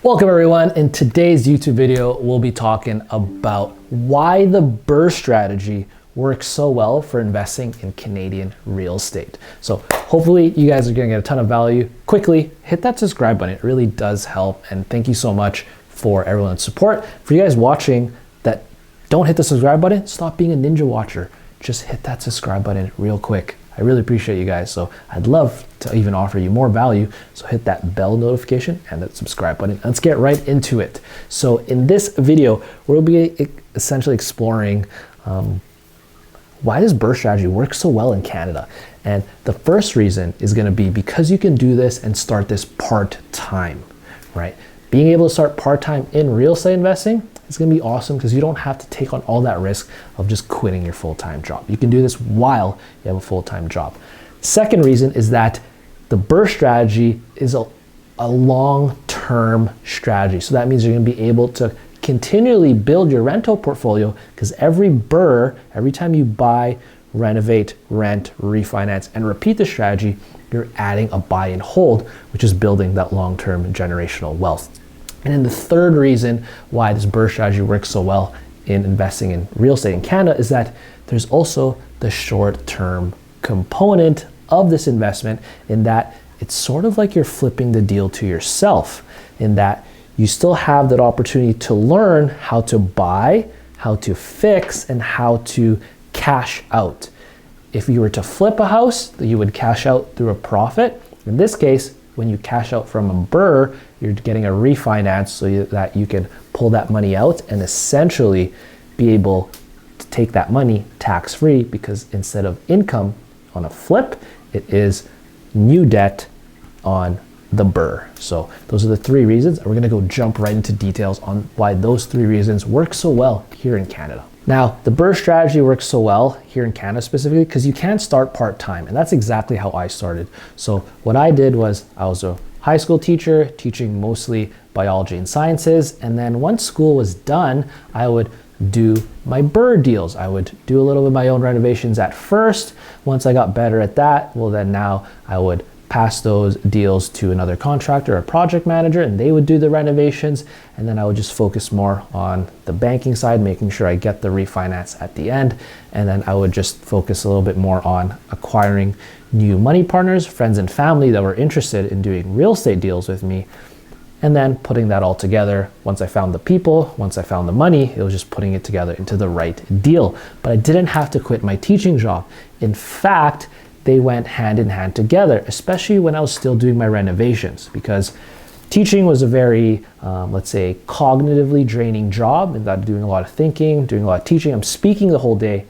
Welcome everyone. In today's YouTube video, we'll be talking about why the BRRRR strategy works so well for investing in Canadian real estate. So hopefully you guys are gonna get a ton of value. Quickly, hit that subscribe button. It really does help. And thank you so much for everyone's support. For you guys watching that don't hit the subscribe button, stop being a ninja watcher. Just hit that subscribe button real quick. I really appreciate you guys. So I'd love to even offer you more value. So hit that bell notification and that subscribe button. Let's get right into it. So in this video, we'll be essentially exploring why does BRRRR strategy work so well in Canada? And the first reason is gonna be because you can do this and start this part-time, right? Being able to start part-time in real estate investing is gonna be awesome because you don't have to take on all that risk of just quitting your full-time job. You can do this while you have a full-time job. Second reason is that the BRRRR strategy is a long-term strategy. So that means you're gonna be able to continually build your rental portfolio because every BRRRR, every time you buy, renovate, rent, refinance, and repeat the strategy, you're adding a buy and hold, which is building that long-term generational wealth. And then the third reason why this BRRRR strategy works so well in investing in real estate in Canada is that there's also the short-term component of this investment in that it's sort of like you're flipping the deal to yourself in that you still have that opportunity to learn how to buy, how to fix, and how to cash out. If you were to flip a house, you would cash out through a profit. In this case, when you cash out from a BRRRR, you're getting a refinance so that you can pull that money out and essentially be able to take that money tax-free because instead of income on a flip, it is new debt on the BRRRR. So those are the three reasons. We're gonna go jump right into details on why those three reasons work so well here in Canada. Now, the BRRRR strategy works so well here in Canada specifically because you can start part-time, and that's exactly how I started. So what I did was I was a high school teacher teaching mostly biology and sciences, and then once school was done, I would do my BRRRR deals. I would do a little bit of my own renovations at first. Once I got better at that, well then now I would pass those deals to another contractor or project manager and they would do the renovations, and then I would just focus more on the banking side, making sure I get the refinance at the end, and then I would just focus a little bit more on acquiring new money partners, friends and family that were interested in doing real estate deals with me, and then putting that all together. Once I found the people, once I found the money, it was just putting it together into the right deal. But I didn't have to quit my teaching job. In fact, they went hand in hand together, especially when I was still doing my renovations, because teaching was a very, let's say, cognitively draining job, and that doing a lot of thinking, doing a lot of teaching. I'm speaking the whole day.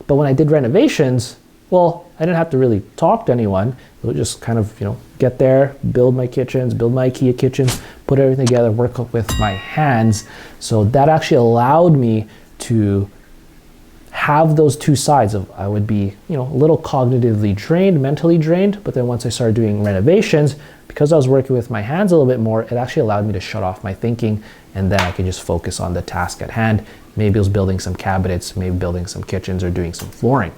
But when I did renovations, well, I didn't have to really talk to anyone. It would just kind of, get there, build my kitchens, build my IKEA kitchens, put everything together, work with my hands. So that actually allowed me to have those two sides of I would be, a little cognitively drained, mentally drained, but then once I started doing renovations, because I was working with my hands a little bit more, it actually allowed me to shut off my thinking and then I could just focus on the task at hand. Maybe it was building some cabinets, maybe building some kitchens or doing some flooring.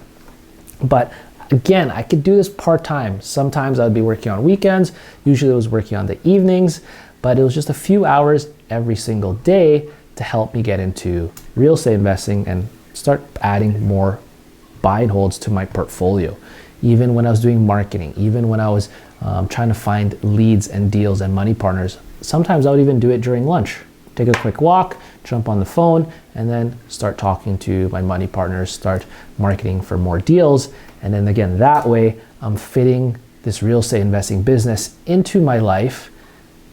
But again, I could do this part-time. Sometimes I'd be working on weekends, usually I was working on the evenings, but it was just a few hours every single day to help me get into real estate investing and start adding more buy and holds to my portfolio. Even when I was doing marketing, even when I was trying to find leads and deals and money partners, sometimes I would even do it during lunch. Take a quick walk, jump on the phone, and then start talking to my money partners, start marketing for more deals. And then again, that way I'm fitting this real estate investing business into my life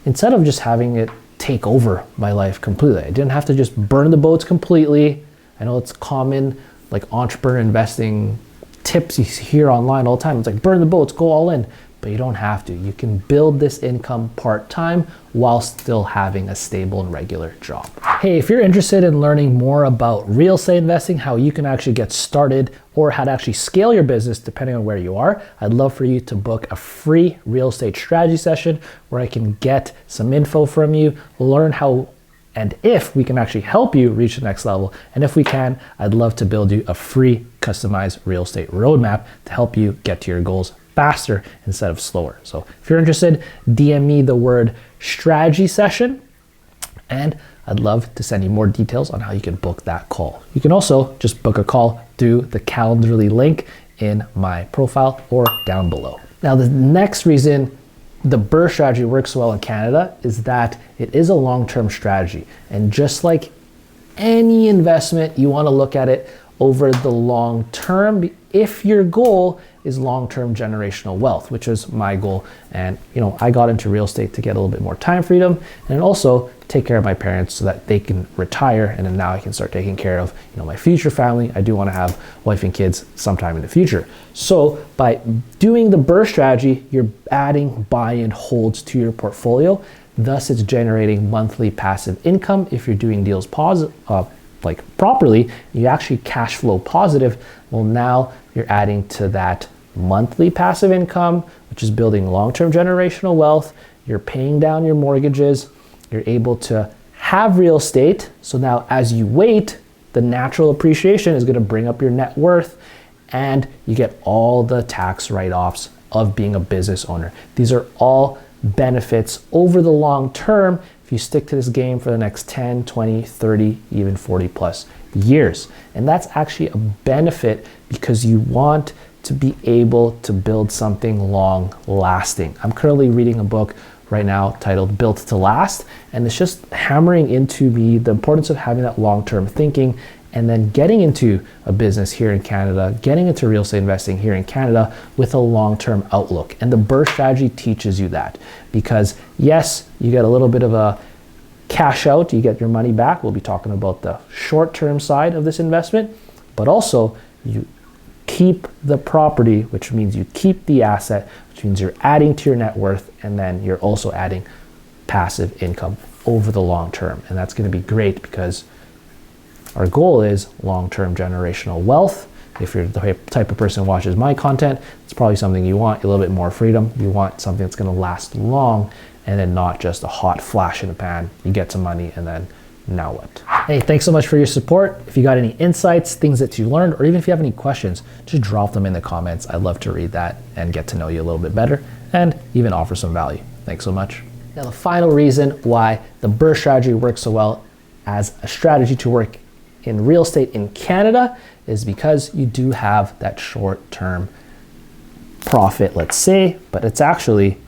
instead of just having it take over my life completely. I didn't have to just burn the boats completely. I know it's common, like entrepreneur investing tips you hear online all the time. It's like burn the boats, go all in, but you don't have to. You can build this income part-time while still having a stable and regular job. Hey, if you're interested in learning more about real estate investing, how you can actually get started or how to actually scale your business depending on where you are, I'd love for you to book a free real estate strategy session where I can get some info from you, learn how and if we can actually help you reach the next level. And if we can, I'd love to build you a free customized real estate roadmap to help you get to your goals faster instead of slower. So if you're interested, DM me the word strategy session And I'd love to send you more details on how you can book that call. You can also just book a call through the Calendly link in my profile or down below. Now, the next reason the BRRRR strategy works well in Canada is that it is a long-term strategy. And just like any investment, you want to look at it over the long term if your goal is long-term generational wealth, which is my goal. And I got into real estate to get a little bit more time freedom and also take care of my parents so that they can retire, and then now I can start taking care of my future family. I do want to have wife and kids sometime in the future. So by doing the BRRRR strategy, you're adding buy and holds to your portfolio. Thus, it's generating monthly passive income. If you're doing deals properly, you actually cash flow positive. Well, now you're adding to that monthly passive income, which is building long-term generational wealth. You're paying down your mortgages. You're able to have real estate. So now as you wait, the natural appreciation is going to bring up your net worth, and you get all the tax write-offs of being a business owner. These are all benefits over the long term if you stick to this game for the next 10, 20, 30, even 40 plus years. And that's actually a benefit because you want to be able to build something long lasting. I'm currently reading a book right now titled Built to Last, and it's just hammering into me the importance of having that long-term thinking and then getting into a business here in Canada, getting into real estate investing here in Canada with a long-term outlook. And the BRRRR strategy teaches you that because yes, you get a little bit of a cash out, you get your money back. We'll be talking about the short-term side of this investment, but also you keep the property, which means you keep the asset, which means you're adding to your net worth, and then you're also adding passive income over the long term. And that's going to be great because our goal is long-term generational wealth. If you're the type of person who watches my content, it's probably something you want, a little bit more freedom. You want something that's going to last long and then not just a hot flash in the pan. You get some money and then now what? Hey, thanks so much for your support. If you got any insights, things that you learned, or even if you have any questions, just drop them in the comments. I'd love to read that and get to know you a little bit better and even offer some value. Thanks so much. Now, the final reason why the BRRRR strategy works so well as a strategy to work in real estate in Canada is because you do have that short-term profit, let's say, but it's actually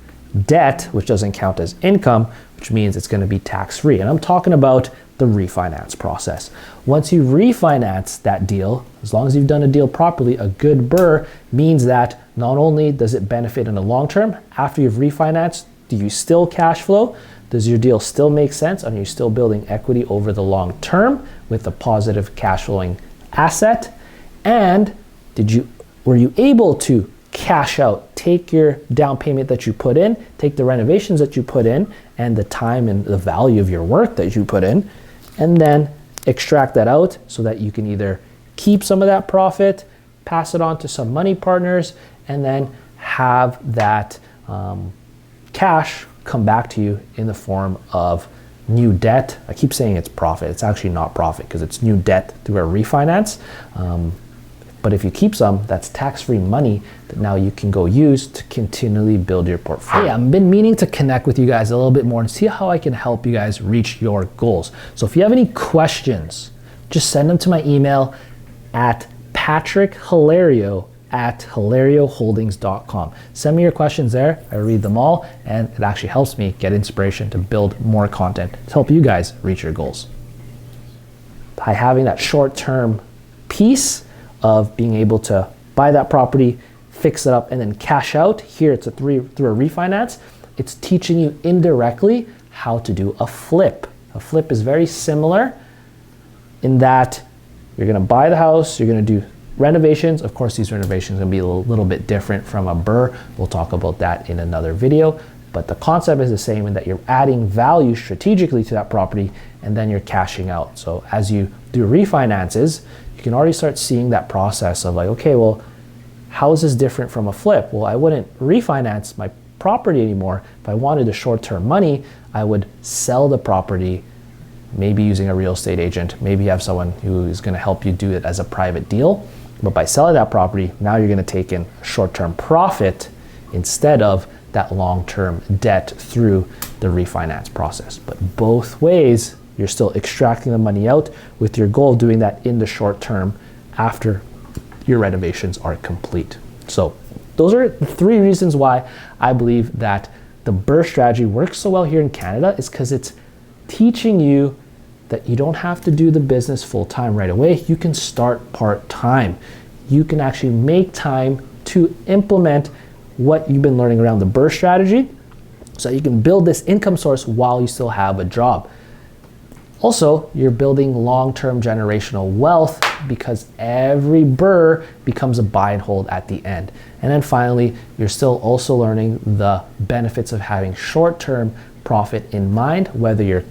debt, which doesn't count as income, which means it's going to be tax-free. And I'm talking about the refinance process. Once you refinance that deal, as long as you've done a deal properly, a good BRRRR means that not only does it benefit in the long term, after you've refinanced, do you still cash flow? Does your deal still make sense? Are you still building equity over the long term with a positive cash flowing asset? And were you able to cash out, take your down payment that you put in, take the renovations that you put in, and the time and the value of your work that you put in, and then extract that out so that you can either keep some of that profit, pass it on to some money partners, and then have that cash come back to you in the form of new debt. I keep saying it's profit. It's actually not profit because it's new debt through a refinance. But if you keep some, that's tax-free money that now you can go use to continually build your portfolio. Hey, I've been meaning to connect with you guys a little bit more and see how I can help you guys reach your goals. So if you have any questions, just send them to my email at patrickhilario@hilarioholdings.com. Send me your questions there. I read them all, and it actually helps me get inspiration to build more content to help you guys reach your goals. By having that short-term piece of being able to buy that property, fix it up, and then cash out, here it's through a refinance, it's teaching you indirectly how to do a flip. A flip is very similar in that you're gonna buy the house, you're gonna do renovations. Of course, these renovations are gonna be a little bit different from a BRRRR. We'll talk about that in another video, but the concept is the same in that you're adding value strategically to that property and then you're cashing out. So as you do refinances, you can already start seeing that process of like, okay, well, how is this different from a flip? Well, I wouldn't refinance my property anymore. If I wanted the short-term money, I would sell the property, maybe using a real estate agent, maybe have someone who is gonna help you do it as a private deal. But by selling that property, now you're gonna take in short-term profit instead of that long-term debt through the refinance process. But both ways, you're still extracting the money out with your goal of doing that in the short term after your renovations are complete. So those are the 3 reasons why I believe that the BRRRR strategy works so well here in Canada, is because it's teaching you that you don't have to do the business full-time right away. You can start part-time. You can actually make time to implement what you've been learning around the BRRRR strategy so you can build this income source while you still have a job. Also, you're building long-term generational wealth because every BRRRR becomes a buy and hold at the end. And then finally, you're still also learning the benefits of having short-term profit in mind, whether you're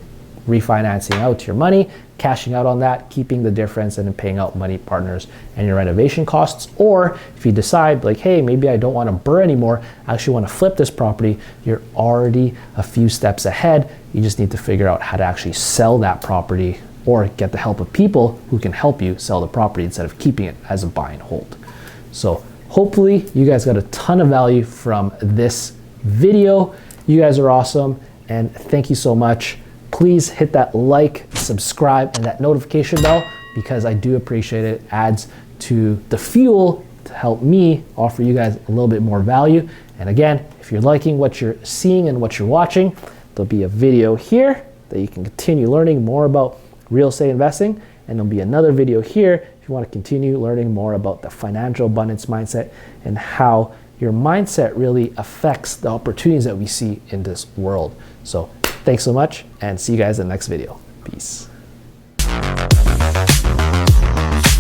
refinancing out your money, cashing out on that, keeping the difference, and then paying out money partners and your renovation costs. Or if you decide like, hey, maybe I don't want to BRRRR anymore, I actually want to flip this property, you're already a few steps ahead. You just need to figure out how to actually sell that property or get the help of people who can help you sell the property instead of keeping it as a buy and hold. So hopefully you guys got a ton of value from this video. You guys are awesome, and thank you so much. Please hit that like, subscribe, and that notification bell because I do appreciate it. It adds to the fuel to help me offer you guys a little bit more value. And again, if you're liking what you're seeing and what you're watching, there'll be a video here that you can continue learning more about real estate investing. And there'll be another video here if you want to continue learning more about the financial abundance mindset and how your mindset really affects the opportunities that we see in this world. So thanks so much, and see you guys in the next video. Peace.